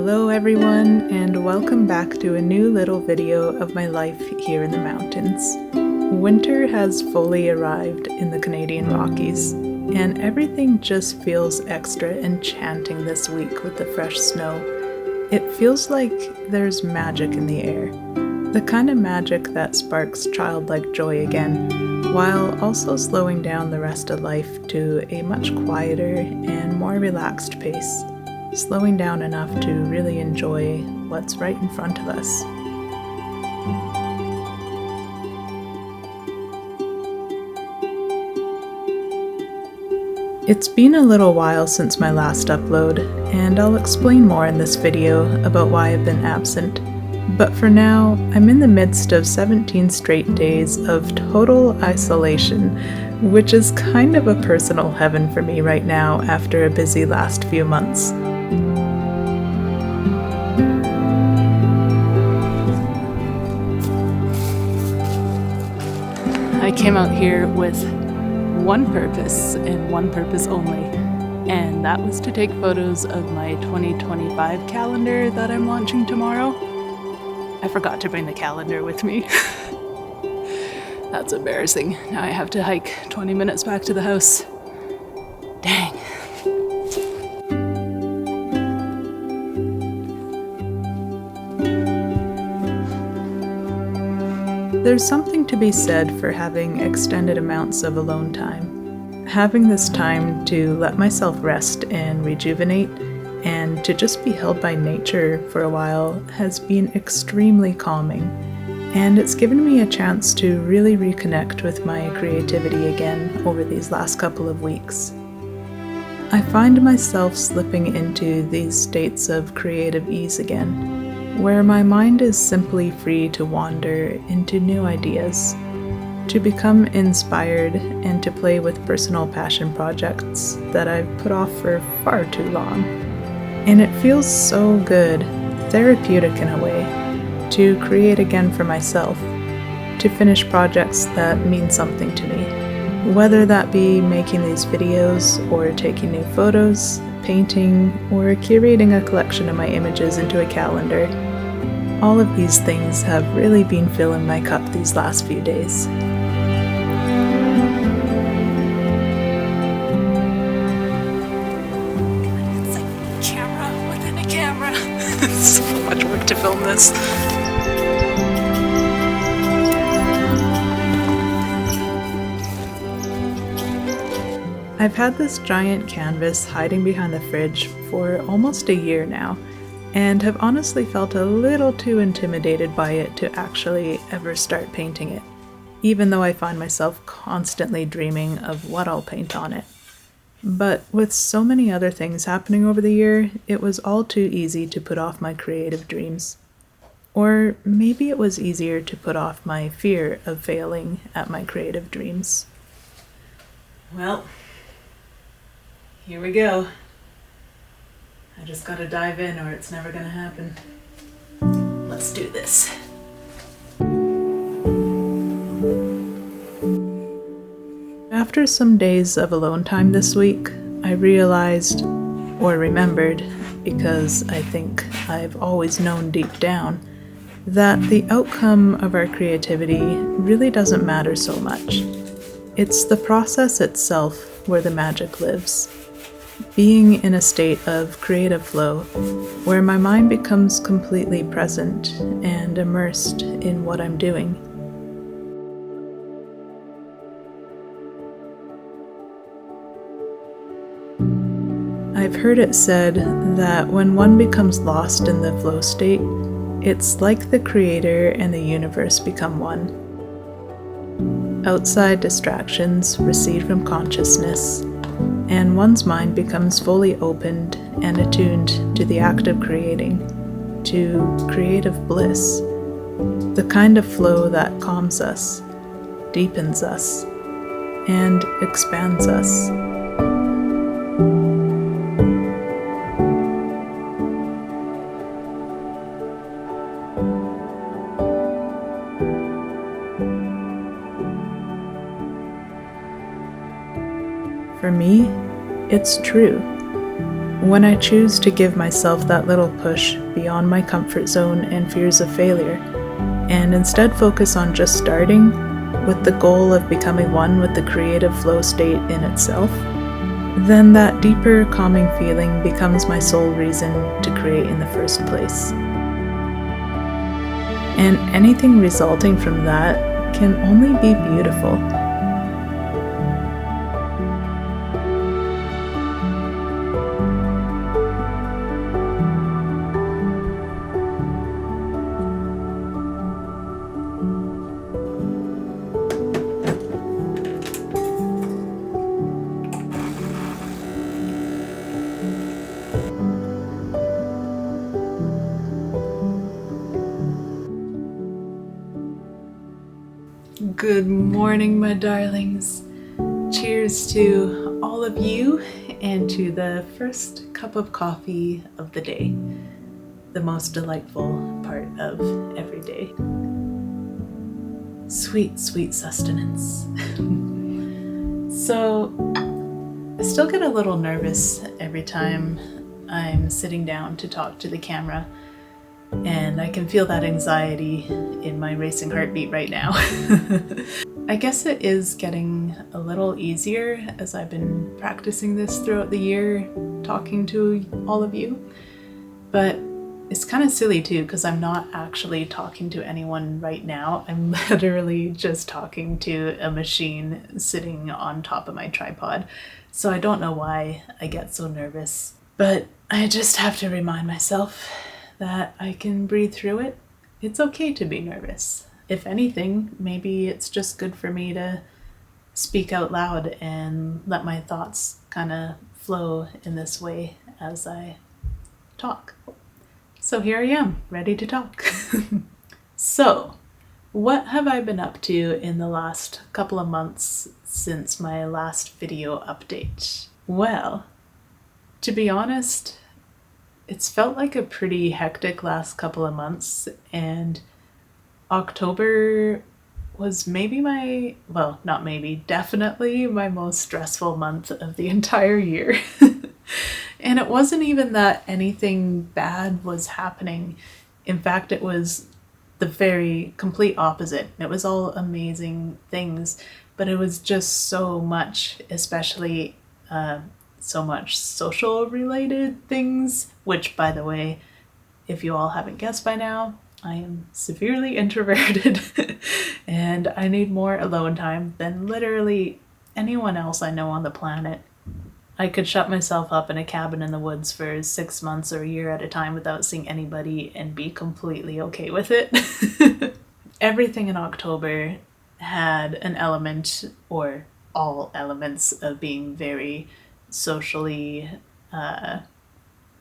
Hello everyone, and welcome back to a new little video of my life here in the mountains. Winter has fully arrived in the Canadian Rockies, and everything just feels extra enchanting this week with the fresh snow. It feels like there's magic in the air, the kind of magic that sparks childlike joy again, while also slowing down the rest of life to a much quieter and more relaxed pace. Slowing down enough to really enjoy what's right in front of us. It's been a little while since my last upload, and I'll explain more in this video about why I've been absent. But for now, I'm in the midst of 17 straight days of total isolation, which is kind of a personal heaven for me right now after a busy last few months. I came out here with one purpose and one purpose only, and that was to take photos of my 2025 calendar that I'm launching tomorrow. I forgot to bring the calendar with me. That's embarrassing. Now I have to hike 20 minutes back to the house. Dang. There's something to be said for having extended amounts of alone time. Having this time to let myself rest and rejuvenate, and to just be held by nature for a while has been extremely calming, and it's given me a chance to really reconnect with my creativity again over these last couple of weeks. I find myself slipping into these states of creative ease again, where my mind is simply free to wander into new ideas, to become inspired, and to play with personal passion projects that I've put off for far too long. And it feels so good, therapeutic in a way, to create again for myself, to finish projects that mean something to me, whether that be making these videos or taking new photos, painting, or curating a collection of my images into a calendar. All of these things have really been filling my cup these last few days. It's like a camera within a camera. It's so much work to film this. I've had this giant canvas hiding behind the fridge for almost a year now, and have honestly felt a little too intimidated by it to actually ever start painting it, even though I find myself constantly dreaming of what I'll paint on it. But with so many other things happening over the year, it was all too easy to put off my creative dreams. Or maybe it was easier to put off my fear of failing at my creative dreams. Well, here we go. I just gotta dive in or it's never gonna happen. Let's do this. After some days of alone time this week, I realized, or remembered, because I think I've always known deep down, that the outcome of our creativity really doesn't matter so much. It's the process itself where the magic lives. Being in a state of creative flow, where my mind becomes completely present and immersed in what I'm doing. I've heard it said that when one becomes lost in the flow state, it's like the creator and the universe become one. Outside distractions recede from consciousness, and one's mind becomes fully opened and attuned to the act of creating, to creative bliss, the kind of flow that calms us, deepens us, and expands us. For me, it's true. When I choose to give myself that little push beyond my comfort zone and fears of failure, and instead focus on just starting with the goal of becoming one with the creative flow state in itself, then that deeper, calming feeling becomes my sole reason to create in the first place. And anything resulting from that can only be beautiful. Good morning, my darlings. Cheers to all of you and to the first cup of coffee of the day, the most delightful part of every day. Sweet, sweet sustenance. So, I still get a little nervous every time I'm sitting down to talk to the camera, and I can feel that anxiety in my racing heartbeat right now. I guess it is getting a little easier as I've been practicing this throughout the year, talking to all of you. But it's kind of silly too, because I'm not actually talking to anyone right now. I'm literally just talking to a machine sitting on top of my tripod. So I don't know why I get so nervous. But I just have to remind myself that I can breathe through it. It's okay to be nervous. If anything, maybe it's just good for me to speak out loud and let my thoughts kind of flow in this way as I talk. So here I am, ready to talk. So, what have I been up to in the last couple of months since my last video update? Well, to be honest, it's felt like a pretty hectic last couple of months, and October was definitely my most stressful month of the entire year. And it wasn't even that anything bad was happening. In fact, it was the very complete opposite. It was all amazing things, but it was just so much, especially so much social related things, which, by the way, if you all haven't guessed by now, I am severely introverted and I need more alone time than literally anyone else I know on the planet. I could shut myself up in a cabin in the woods for 6 months or a year at a time without seeing anybody and be completely okay with it. Everything in October had an element, or all elements, of being very socially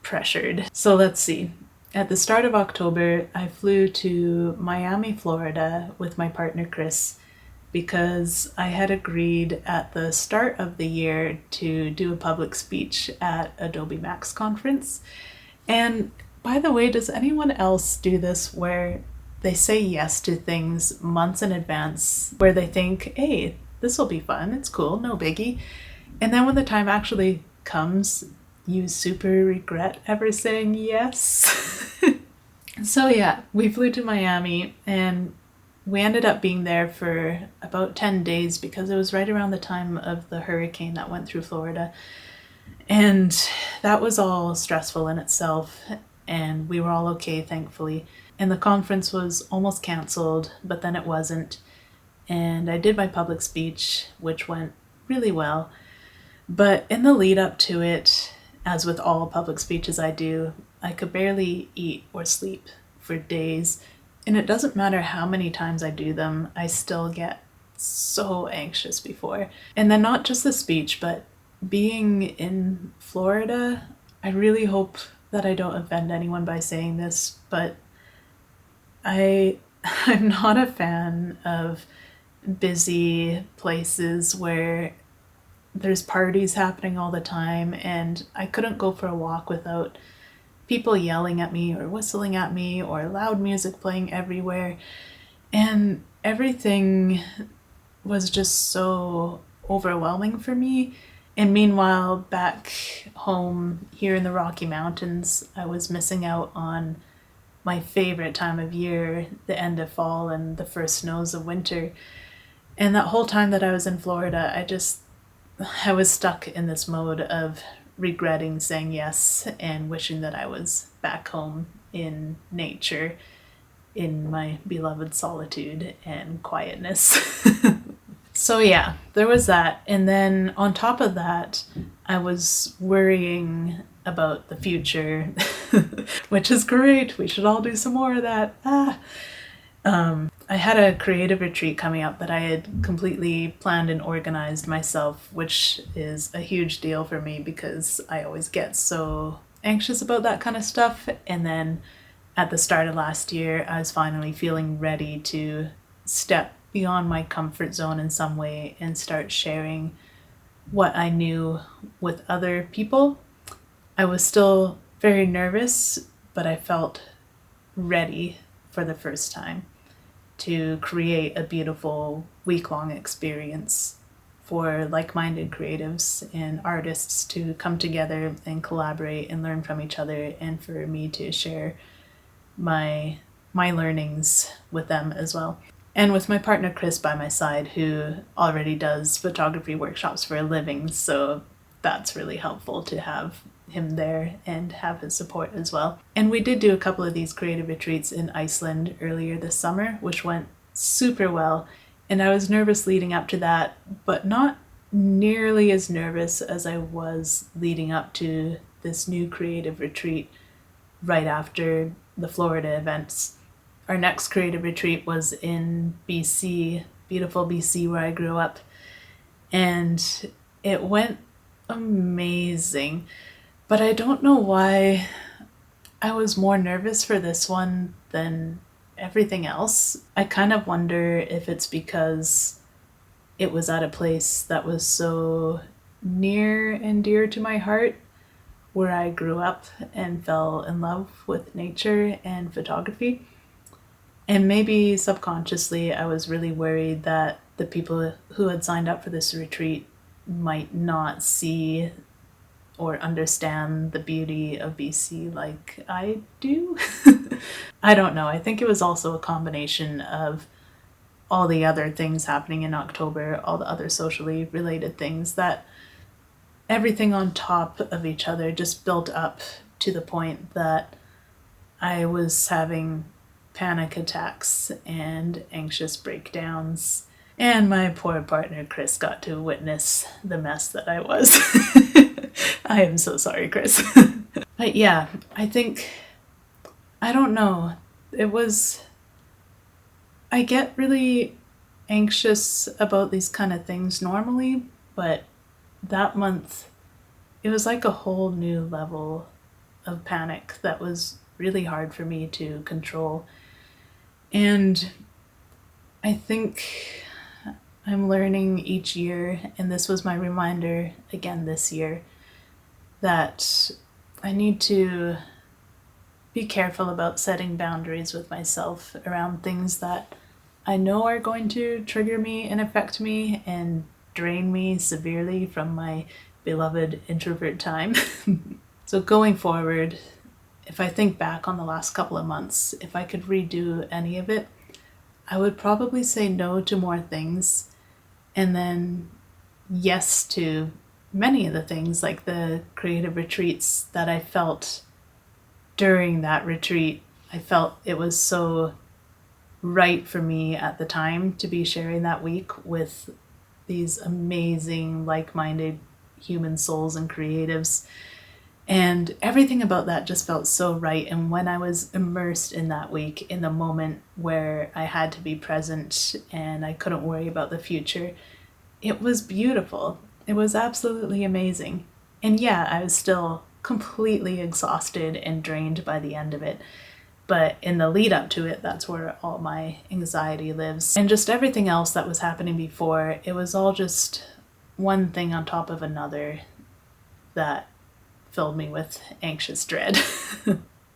pressured. So let's see. At the start of October, I flew to Miami, Florida with my partner Chris because I had agreed at the start of the year to do a public speech at Adobe Max conference. And by the way, does anyone else do this where they say yes to things months in advance, where they think, hey, this will be fun, it's cool, no biggie. And then when the time actually comes, you super regret ever saying yes. So yeah, we flew to Miami and we ended up being there for about 10 days because it was right around the time of the hurricane that went through Florida. And that was all stressful in itself, and we were all okay, thankfully. And the conference was almost canceled, but then it wasn't. And I did my public speech, which went really well. But in the lead up to it, as with all public speeches I do, I could barely eat or sleep for days. And it doesn't matter how many times I do them, I still get so anxious before. And then not just the speech, but being in Florida, I really hope that I don't offend anyone by saying this, but I'm not a fan of busy places where there's parties happening all the time, and I couldn't go for a walk without people yelling at me or whistling at me or loud music playing everywhere. And everything was just so overwhelming for me. And meanwhile, back home here in the Rocky Mountains, I was missing out on my favorite time of year, the end of fall and the first snows of winter. And that whole time that I was in Florida, I was stuck in this mode of regretting saying yes and wishing that I was back home in nature, in my beloved solitude and quietness. So yeah, there was that. And then on top of that, I was worrying about the future, which is great. We should all do some more of that. I had a creative retreat coming up that I had completely planned and organized myself, which is a huge deal for me because I always get so anxious about that kind of stuff. And then at the start of last year, I was finally feeling ready to step beyond my comfort zone in some way and start sharing what I knew with other people. I was still very nervous, but I felt ready for the first time to create a beautiful week-long experience for like-minded creatives and artists to come together and collaborate and learn from each other, and for me to share my learnings with them as well. And with my partner Chris by my side, who already does photography workshops for a living, so that's really helpful to have him there and have his support as well. And we did do a couple of these creative retreats in Iceland earlier this summer, which went super well. And I was nervous leading up to that, but not nearly as nervous as I was leading up to this new creative retreat right after the Florida events. Our next creative retreat was in BC, beautiful BC where I grew up, and it went amazing. But I don't know why I was more nervous for this one than everything else. I kind of wonder if it's because it was at a place that was so near and dear to my heart, where I grew up and fell in love with nature and photography. And maybe subconsciously, I was really worried that the people who had signed up for this retreat might not see or understand the beauty of BC like I do. I don't know. I think it was also a combination of all the other things happening in October, all the other socially related things, that everything on top of each other just built up to the point that I was having panic attacks and anxious breakdowns. And my poor partner Chris got to witness the mess that I was. I am so sorry, Chris. But yeah, I don't know. I get really anxious about these kind of things normally, but that month, it was like a whole new level of panic that was really hard for me to control. And I think I'm learning each year, and this was my reminder again this year, that I need to be careful about setting boundaries with myself around things that I know are going to trigger me and affect me and drain me severely from my beloved introvert time. So going forward, if I think back on the last couple of months, if I could redo any of it, I would probably say no to more things and then yes to many of the things, like the creative retreats that I felt during that retreat. I felt it was so right for me at the time to be sharing that week with these amazing, like-minded human souls and creatives. And everything about that just felt so right. And when I was immersed in that week, in the moment where I had to be present and I couldn't worry about the future, it was beautiful. It was absolutely amazing. And yeah, I was still completely exhausted and drained by the end of it. But in the lead up to it, that's where all my anxiety lives. And just everything else that was happening before, it was all just one thing on top of another that filled me with anxious dread.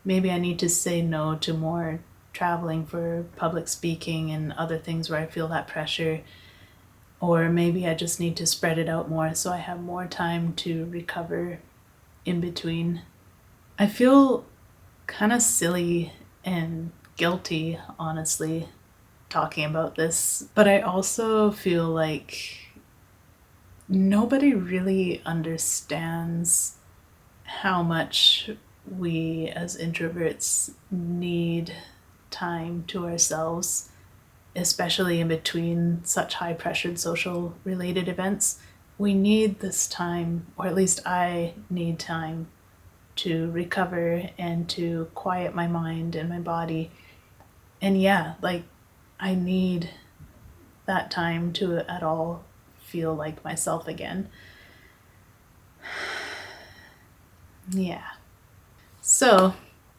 Maybe I need to say no to more traveling for public speaking and other things where I feel that pressure. Or maybe I just need to spread it out more so I have more time to recover in between. I feel kind of silly and guilty, honestly, talking about this, but I also feel like nobody really understands how much we as introverts need time to ourselves, especially in between such high pressured social related events. We need this time, or at least I need time to recover and to quiet my mind and my body. And yeah, like I need that time to at all feel like myself again. Yeah. So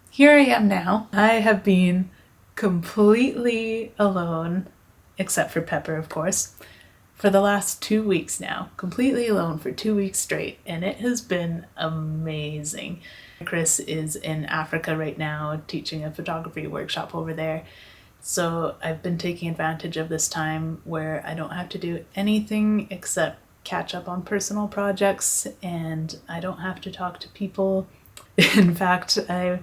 here I am now. I have been completely alone, except for Pepper, of course, for the last 2 weeks now. Completely alone for 2 weeks straight, and it has been amazing. Chris is in Africa right now teaching a photography workshop over there. So I've been taking advantage of this time where I don't have to do anything except catch up on personal projects, and I don't have to talk to people. In fact, I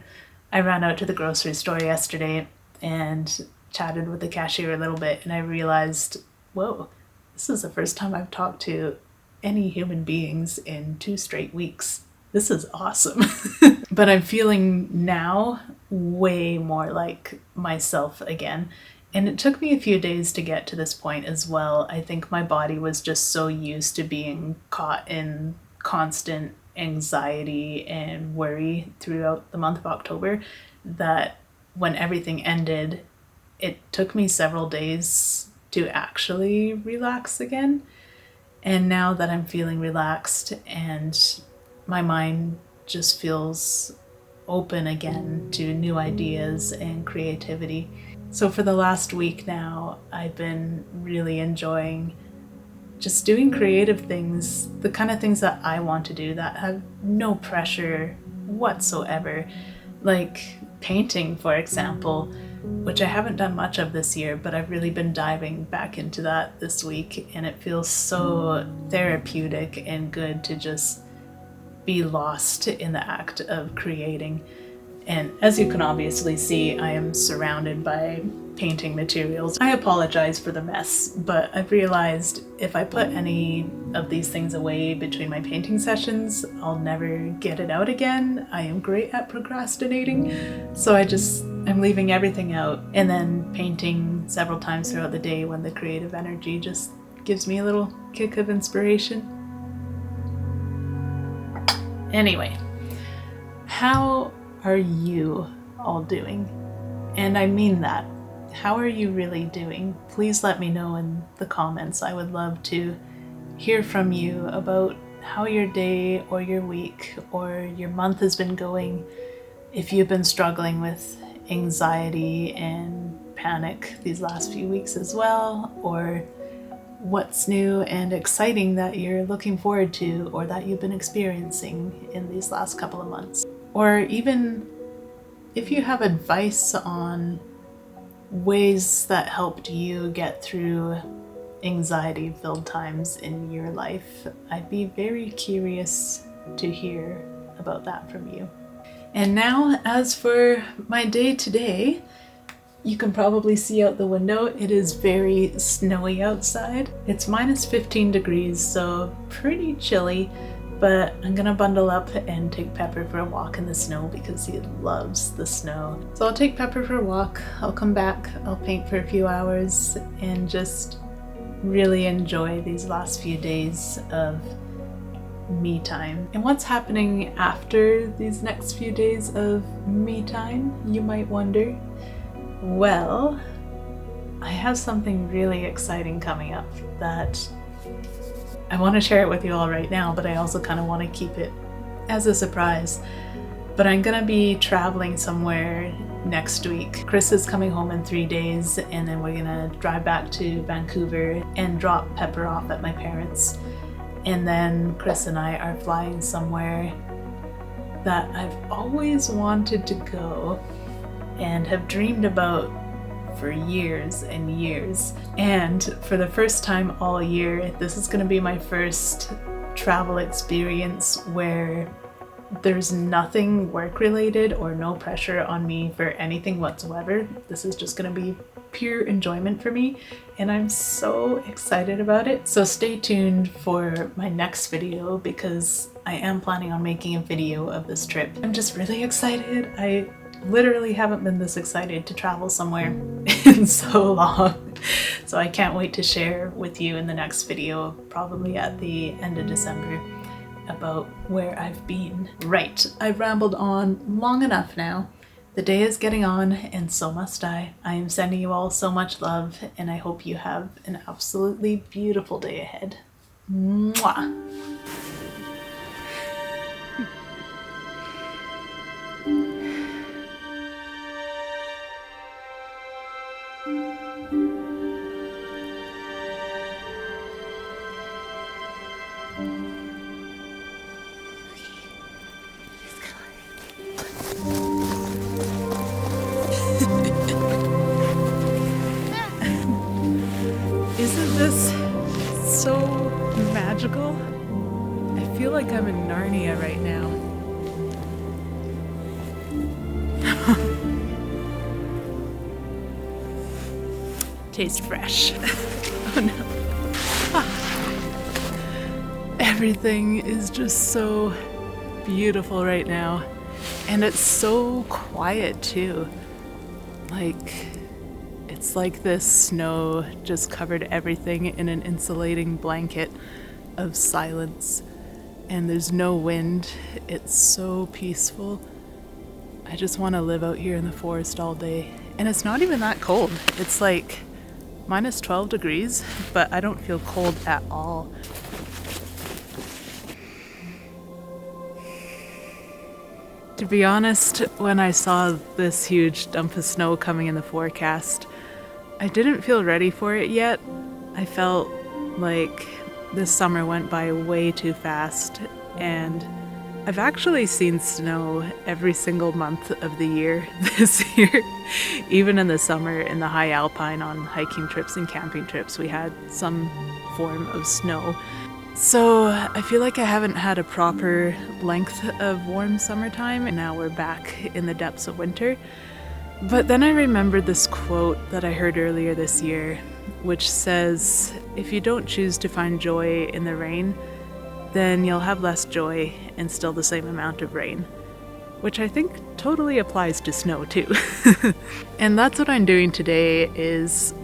ran out to the grocery store yesterday and chatted with the cashier a little bit, and I realized, whoa, this is the first time I've talked to any human beings in 2 straight weeks. This is awesome. But I'm feeling now way more like myself again. And it took me a few days to get to this point as well. I think my body was just so used to being caught in constant anxiety and worry throughout the month of October that when everything ended, it took me several days to actually relax again. And now that I'm feeling relaxed and my mind just feels open again to new ideas and creativity. So for the last week now, I've been really enjoying just doing creative things, the kind of things that I want to do that have no pressure whatsoever. Like painting, for example, which I haven't done much of this year, but I've really been diving back into that this week, and it feels so therapeutic and good to just be lost in the act of creating. And as you can obviously see, I am surrounded by painting materials. I apologize for the mess, but I've realized if I put any of these things away between my painting sessions, I'll never get it out again. I am great at procrastinating, so I'm leaving everything out and then painting several times throughout the day when the creative energy just gives me a little kick of inspiration. Anyway, how are you all doing? And I mean that. How are you really doing? Please let me know in the comments. I would love to hear from you about how your day or your week or your month has been going. If you've been struggling with anxiety and panic these last few weeks as well, or what's new and exciting that you're looking forward to or that you've been experiencing in these last couple of months. Or even if you have advice on ways that helped you get through anxiety-filled times in your life, I'd be very curious to hear about that from you. And now, as for my day today, you can probably see out the window, it is very snowy outside. It's minus 15 degrees, so pretty chilly, but I'm gonna bundle up and take Pepper for a walk in the snow because he loves the snow. So I'll take Pepper for a walk, I'll come back, I'll paint for a few hours, and just really enjoy these last few days of me time. And what's happening after these next few days of me time, you might wonder? Well, I have something really exciting coming up that I want to share it with you all right now, but I also kind of want to keep it as a surprise. But I'm gonna be traveling somewhere next week. Chris is coming home in 3 days, and then we're gonna drive back to Vancouver and drop Pepper off at my parents'. And then Chris and I are flying somewhere that I've always wanted to go and have dreamed about for years and years. And for the first time all year, this is going to be my first travel experience where there's nothing work related or no pressure on me for anything whatsoever. This is just going to be pure enjoyment for me, and I'm so excited about it. So stay tuned for my next video because I am planning on making a video of this trip. I'm just really excited. I literally haven't been this excited to travel somewhere in so long. So I can't wait to share with you in the next video, probably at the end of December, about where I've been. Right, I've rambled on long enough now. The day is getting on, and so must I. I am sending you all so much love, and I hope you have an absolutely beautiful day ahead. Mwah! Isn't this so magical? I feel like I'm in Narnia right now. Tastes fresh. Oh no. Everything is just so beautiful right now. And it's so quiet too. It's like this snow just covered everything in an insulating blanket of silence. And there's no wind. It's so peaceful. I just want to live out here in the forest all day. And it's not even that cold. It's like minus 12 degrees, but I don't feel cold at all. To be honest, when I saw this huge dump of snow coming in the forecast, I didn't feel ready for it yet. I felt like this summer went by way too fast, and I've actually seen snow every single month of the year this year. Even in the summer in the high alpine on hiking trips and camping trips, we had some form of snow. So I feel like I haven't had a proper length of warm summertime, and now we're back in the depths of winter. But then I remembered this quote that I heard earlier this year, which says, if you don't choose to find joy in the rain, then you'll have less joy and still the same amount of rain. Which I think totally applies to snow too. And that's what I'm doing today, is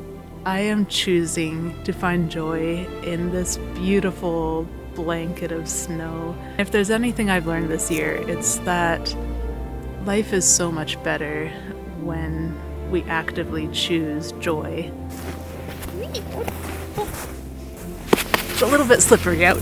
I am choosing to find joy in this beautiful blanket of snow. If there's anything I've learned this year, it's that life is so much better when we actively choose joy. It's a little bit slippery out.